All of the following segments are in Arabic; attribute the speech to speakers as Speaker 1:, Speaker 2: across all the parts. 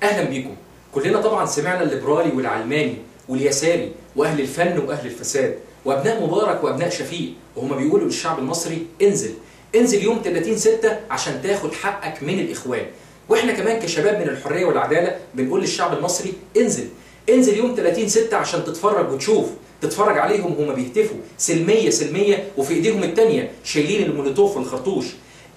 Speaker 1: اهلا بيكم. كلنا طبعا سمعنا الليبرالي والعلماني واليساري واهل الفن واهل الفساد وابناء مبارك وابناء شفيق، وهم بيقولوا للشعب المصري انزل انزل يوم 30/6 عشان تاخد حقك من الاخوان. واحنا كمان كشباب من الحريه والعداله بنقول للشعب المصري انزل انزل يوم 30/6 عشان تتفرج وتشوف، تتفرج عليهم وهم بيهتفوا سلميه سلميه وفي ايديهم الثانيه شايلين المولوتوف والخرطوش.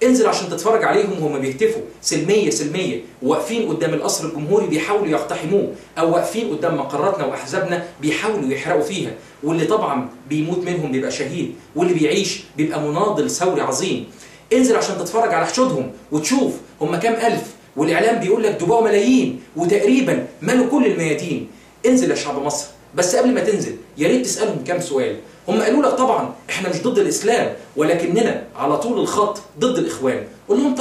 Speaker 1: انزل عشان تتفرج عليهم وهم بيهتفوا سلميه سلميه وواقفين قدام القصر الجمهوري بيحاولوا يقتحموه، او واقفين قدام مقراتنا واحزابنا بيحاولوا يحرقوا فيها، واللي طبعا بيموت منهم بيبقى شهيد، واللي بيعيش بيبقى مناضل ثوري عظيم. انزل عشان تتفرج على حشودهم وتشوف هم كام الف، والاعلام بيقول لك دول ملايين وتقريبا مالوا كل الميادين. انزل يا شعب مصر، بس قبل ما تنزل يا ريت تسالهم كام سؤال. هم قالوا لك طبعا احنا مش ضد الاسلام ولكننا على طول الخط ضد الاخوان. قول لهم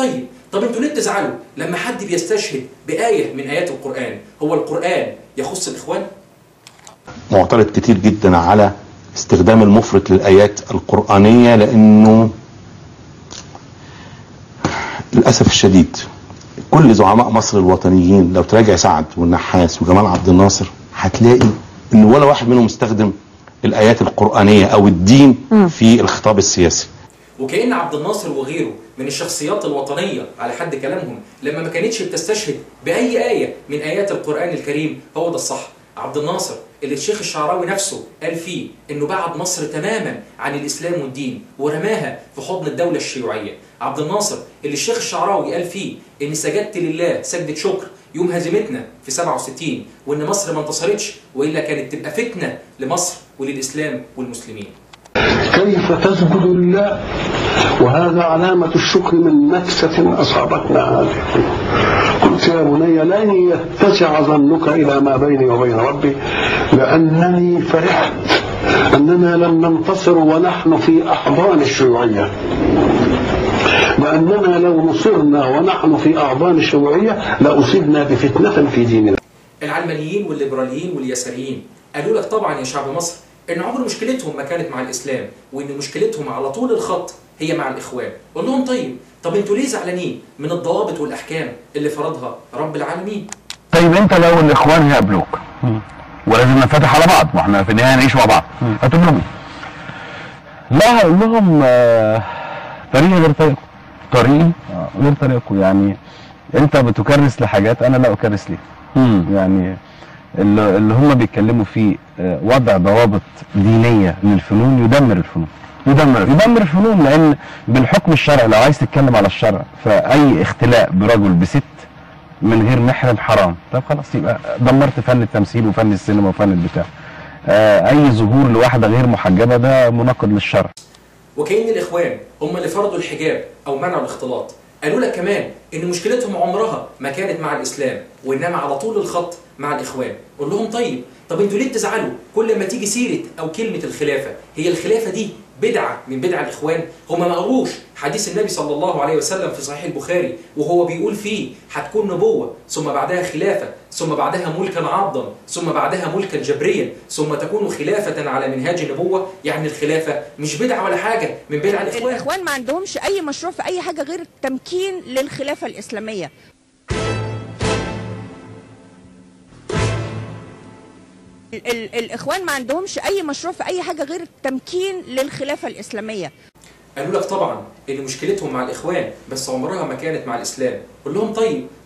Speaker 1: طب انتوا ليه بتزعلوا لما حد بيستشهد بايه من ايات القران؟ هو القران يخص الاخوان؟
Speaker 2: معترض كتير جدا على استخدام المفرط للايات القرانيه، لانه للاسف الشديد كل زعماء مصر الوطنيين لو تراجع سعد والنحاس وجمال عبد الناصر هتلاقي ان ولا واحد منهم استخدم الايات القرانيه او الدين في الخطاب السياسي.
Speaker 1: وكأن عبد الناصر وغيره من الشخصيات الوطنيه على حد كلامهم لما ما كانتش بتستشهد باي ايه من ايات القران الكريم هو ده الصح. عبد الناصر اللي الشيخ الشعراوي نفسه قال فيه انه بعد مصر تماما عن الاسلام والدين ورماها في حضن الدوله الشيوعيه. عبد الناصر اللي الشيخ الشعراوي قال فيه ان سجدت لله سجدة شكر يوم هزيمتنا في 67، وان مصر ما انتصرتش والا كانت تبقى فتنه لمصر وللاسلام والمسلمين.
Speaker 3: كيف تسجد لله وهذا علامة الشكر من نكسة أصابتنا هذه. قلت يا بني لن يتسع ظنك إلى ما بيني وبين ربي، لأنني فرحت أننا لم ننتصر ونحن في أحضان الشيوعية، لأننا لو نصرنا ونحن في أحضان الشيوعية لأصبنا بفتنة في ديننا.
Speaker 1: العلمانيين والليبراليين واليساريين قالوا لك طبعا يا شعب مصر ان عمر مشكلتهم ما كانت مع الاسلام، وان مشكلتهم على طول الخط هي مع الاخوان. قول لهم طب انتوا ليه زعلانين من الضوابط والاحكام اللي فرضها رب العالمين؟
Speaker 4: طيب انت لو الاخوان هيقابلوك ولازم ننفتح على بعض واحنا في النهايه نعيش مع بعض، هتقول لهم لا هقول لهم طريقي غير طريقكم، طريقي غير طريقكم. يعني انت بتكرس لحاجات انا لا اكرس ليها. يعني اللي هم بيتكلموا فيه وضع ضوابط دينيه للفنون يدمر الفنون، يدمر الفنون، لان بالحكم الشرعي لو عايز تتكلم على الشرع فاي اختلاء برجل بست من غير محرم حرام. طب خلاص يبقى دمرت فن التمثيل وفن السينما وفن البتاع. اي ظهور لواحده غير محجبه ده مناقض للشرع.
Speaker 1: وكأن الاخوان هم اللي فرضوا الحجاب او منعوا الاختلاط. قالوا لك كمان ان مشكلتهم عمرها ما كانت مع الاسلام وانما على طول الخط مع الاخوان. قول لهم طب انتوا ليه بتزعلوا كل ما تيجي سيره او كلمه الخلافه؟ هي الخلافه دي بدعه من بدع الاخوان؟ هم ما قروش حديث النبي صلى الله عليه وسلم في صحيح البخاري وهو بيقول فيه هتكون نبوه ثم بعدها خلافه ثم بعدها ملكا عاضا ثم بعدها ملكا جبريا ثم تكون خلافه على منهاج النبوه؟ يعني الخلافه مش بدعه ولا حاجه من بدع الاخوان.
Speaker 5: الاخوان ما عندهمش اي مشروع في اي حاجه غير التمكين للخلافه الاسلاميه. الاخوان ما عندهمش اي مشروع في اي حاجه غير التمكين للخلافه الاسلاميه.
Speaker 1: قالوا لك طبعا ان مشكلتهم مع الاخوان بس عمرها ما كانت مع الاسلام. قول لهم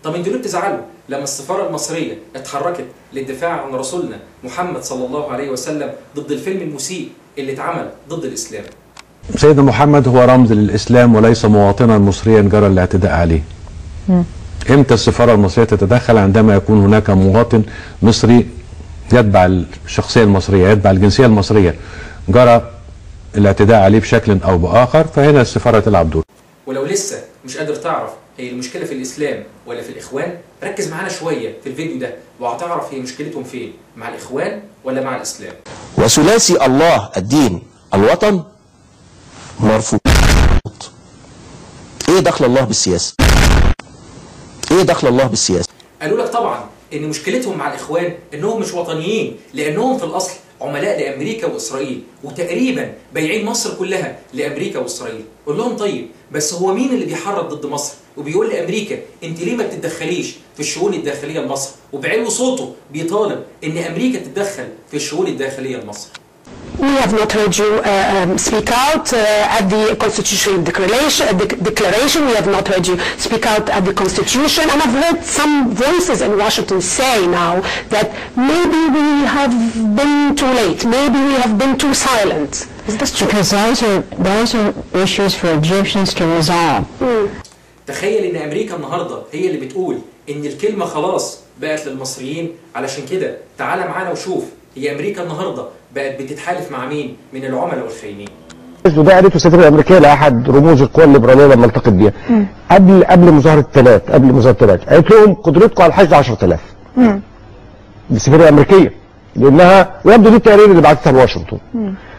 Speaker 1: طب انتوا ليه بتزعلوا لما السفاره المصريه اتحركت للدفاع عن رسولنا محمد صلى الله عليه وسلم ضد الفيلم المسيء اللي اتعمل ضد الاسلام؟
Speaker 6: سيدنا محمد هو رمز للاسلام وليس مواطنا مصريا جرى الاعتداء عليه. امتى السفاره المصريه تتدخل؟ عندما يكون هناك مواطن مصري يتبع الشخصيه المصريه، يتبع الجنسيه المصريه، جرى الاعتداء عليه بشكل او باخر، فهنا السفاره تلعب دور.
Speaker 1: ولو لسه مش قادر تعرف هي المشكله في الاسلام ولا في الاخوان، ركز معانا شويه في الفيديو ده وهتعرف هي مشكلتهم فين، مع الاخوان ولا مع الاسلام.
Speaker 7: وثلاثي الله الدين الوطن مرفوض. ايه دخل الله بالسياسه؟ ايه دخل الله بالسياسه؟
Speaker 1: قالوا لك طبعا ان مشكلتهم مع الاخوان انهم مش وطنيين، لانهم في الاصل عملاء لامريكا واسرائيل، وتقريبا بايعين مصر كلها لامريكا واسرائيل. قول لهم طيب بس هو مين اللي بيحرض ضد مصر وبيقول لامريكا انت ليه ما بتتدخليش في الشؤون الداخليه لمصر، وبعلو صوته بيطالب ان امريكا تتدخل في الشؤون الداخليه لمصر؟
Speaker 8: We have not heard you speak out at the constitutional declaration. We have not heard you speak out at the Constitution. And I've heard some voices in Washington say now that maybe we have been too late. Maybe we have been too silent. Is this true?
Speaker 9: Because those are issues for Egyptians to resolve.
Speaker 1: تخيل ان امريكا النهارده هي اللي بتقول ان الكلمه خلاص بقت للمصريين. علشان كده تعال معانا وشوف هي امريكا النهارده بقت بتتحالف مع مين من العملاء والخاينين.
Speaker 10: وده قالته السفيره الامريكيه لاحد رموز القوى الليبراليه لما التقت بيها قبل مظاهره الثلاث قالت لهم قدرتكم على الحشد 10,000. السفيره الامريكيه لانها ويبدو دي التقارير اللي بعتتها لواشنطن.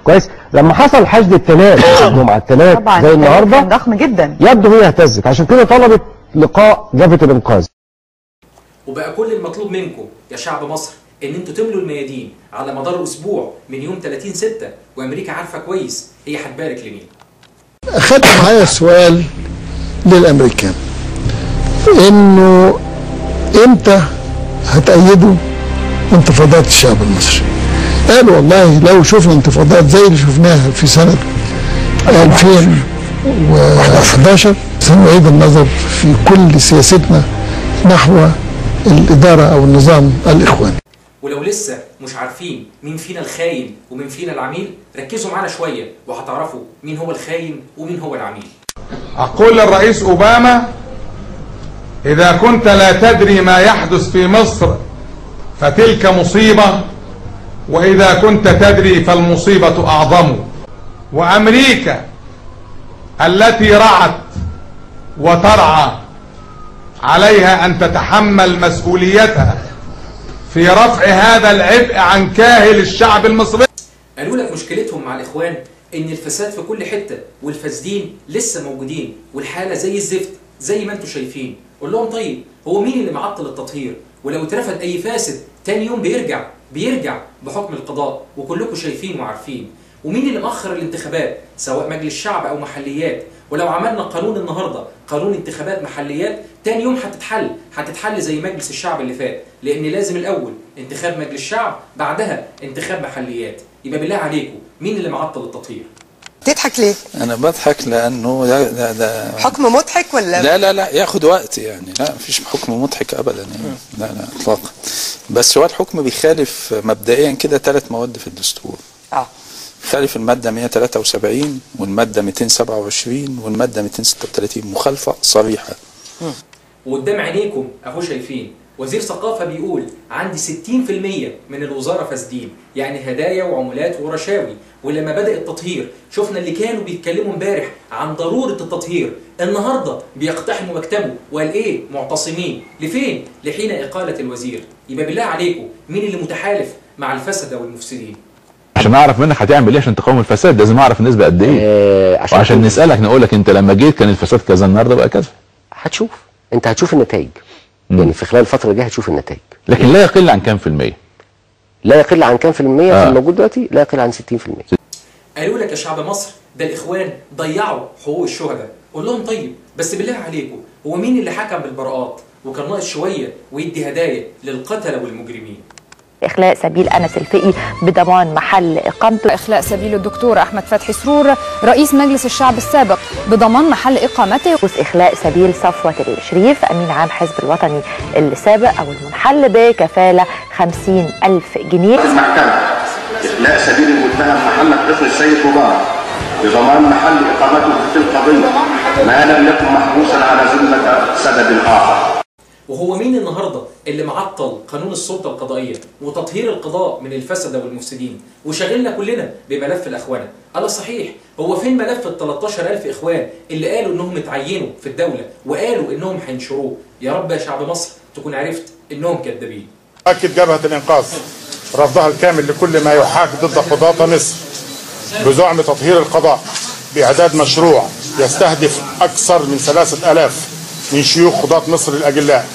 Speaker 10: كويس. لما حصل حشد الثلاث مع الثلاث زي النهارده
Speaker 9: ضخم جدا،
Speaker 10: يبدو هي اهتزت، عشان كده طلبت لقاء جبهه الانقاذ.
Speaker 1: وبقى كل المطلوب منكم يا شعب مصر ان انتوا تملوا الميادين على مدار اسبوع من يوم 30/6، وامريكا عارفه كويس هي هتبارك لمين.
Speaker 11: اخدت معايا سؤال للامريكان انه امتى هتأيدوا انتفاضات الشعب المصري؟ قالوا والله لو شفنا انتفاضات زي اللي شفناها في سنة 2011 سنعيد النظر في كل سياستنا نحو الإدارة أو النظام الإخواني.
Speaker 1: ولو لسه مش عارفين مين فينا الخاين ومين فينا العميل، ركزوا معانا شوية وهتعرفوا مين هو الخاين ومين هو العميل.
Speaker 12: أقول للرئيس أوباما إذا كنت لا تدري ما يحدث في مصر فتلك مصيبة، وإذا كنت تدري فالمصيبة أعظم. وأمريكا التي رعت وترعى عليها أن تتحمل مسؤوليتها في رفع هذا العبء عن كاهل الشعب المصري.
Speaker 1: قالوا لك مشكلتهم مع الإخوان إن الفساد في كل حتة والفاسدين لسه موجودين والحالة زي الزفت زي ما انتم شايفين. قول لهم طيب هو مين اللي معطل التطهير؟ ولو اترفض أي فاسد تاني يوم بيرجع بحكم القضاء وكلكم شايفين وعارفين. ومين اللي مأخر الانتخابات سواء مجلس شعب أو محليات؟ ولو عملنا قانون النهارده قانون انتخابات محليات تاني يوم هتتحل زي مجلس الشعب اللي فات، لأن لازم الأول انتخاب مجلس شعب بعدها انتخاب محليات. يبقى بالله عليكم مين اللي معطل التطهير؟
Speaker 13: تضحك ليه؟
Speaker 14: أنا بضحك لأنه ده
Speaker 13: حكم مضحك ولا؟
Speaker 14: لا ياخد وقت يعني، لا مفيش حكم مضحك أبدا يعني. لا إطلاقا. بس هو الحكم بيخالف مبدئيا كده 3 مواد في الدستور. خالف المادة 173 والمادة 227 والمادة 236 مخالفة صريحة.
Speaker 1: وقدام عينيكم اهو شايفين وزير ثقافة بيقول عندي 60% من الوزارة فاسدين، يعني هدايا وعمولات ورشاوي. ولما بدأ التطهير شفنا اللي كانوا بيتكلموا امبارح عن ضرورة التطهير النهاردة بيقتحموا مكتبه وقال ايه؟ معتصمين لفين؟ لحين إقالة الوزير. يبقى بالله عليكم مين اللي متحالف مع الفسدة والمفسدين؟
Speaker 4: عشان اعرف منك هتعمل ايه عشان تقاوم الفساد لازم اعرف النسبه قد ايه. وعشان نسالك نقول لك انت لما جيت كان الفساد كذا النهارده بقى كذا.
Speaker 7: انت هتشوف النتائج. يعني في خلال الفتره الجايه هتشوف النتائج.
Speaker 4: لكن لا يقل عن كام في المية؟
Speaker 7: لا يقل عن كام في المية في الموجود دلوقتي؟ لا يقل عن 60%.
Speaker 1: قالوا لك يا شعب مصر ده الاخوان ضيعوا حقوق الشهداء. قول لهم طيب بس بالله عليكم هو مين اللي حكم بالبراءات وكان ناقص شويه ويدي هدايا للقتله والمجرمين؟
Speaker 15: إخلاء سبيل أنس الفقي بضمان محل إقامته.
Speaker 16: إخلاء سبيل الدكتور أحمد فتحي سرور رئيس مجلس الشعب السابق بضمان محل إقامته.
Speaker 15: إخلاء سبيل صفوة الشريف أمين عام حزب الوطني السابق أو المنحل بكفالة 50,000 جنيه.
Speaker 17: المحكمة إخلاء سبيل المتهم محمد حسن السيد مبارك بضمان محل إقامته في القضية ما لم يكن محبوسا على ذمة سبب آخر.
Speaker 1: وهو مين النهارده اللي معطل قانون السلطه القضائيه وتطهير القضاء من الفسده والمفسدين وشغلنا كلنا بملف الاخوانه؟ على صحيح هو فين ملف ال 13,000 اخوان اللي قالوا انهم اتعينوا في الدوله وقالوا انهم هينشروه؟ يا رب يا شعب مصر تكون عرفت انهم كذابين.
Speaker 12: أكد جبهة الإنقاذ رفضها الكامل لكل ما يحاك ضد قضاة مصر بزعم تطهير القضاء بإعداد مشروع يستهدف أكثر من 3,000 من شيوخ قضاة مصر الأجلاء.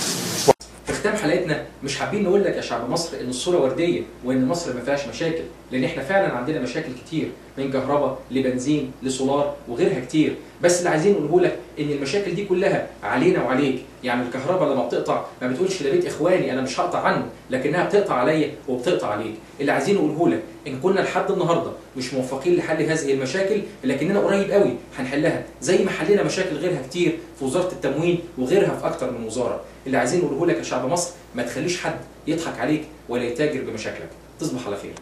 Speaker 1: ختام حلقتنا مش حابين نقول لك يا شعب مصر ان الصوره ورديه وان مصر ما فيهاش مشاكل، لان احنا فعلا عندنا مشاكل كتير من كهرباء لبنزين لسولار وغيرها كتير، بس اللي عايزين نقوله لك ان المشاكل دي كلها علينا وعليك. يعني الكهرباء لما بتقطع ما بتقولش ده بيت اخواني انا مش هقطع عنه، لكنها بتقطع عليا وبتقطع عليك. اللي عايزين نقوله لك ان كنا لحد النهارده مش موفقين لحل هذه المشاكل، لكننا قريب قوي هنحلها زي ما حلينا مشاكل غيرها كتير في وزاره التموين وغيرها في اكتر من وزاره. اللي عايزين نقوله لك يا شعب مصر ما تخليش حد يضحك عليك ولا يتاجر بمشاكلك. تصبح على خير.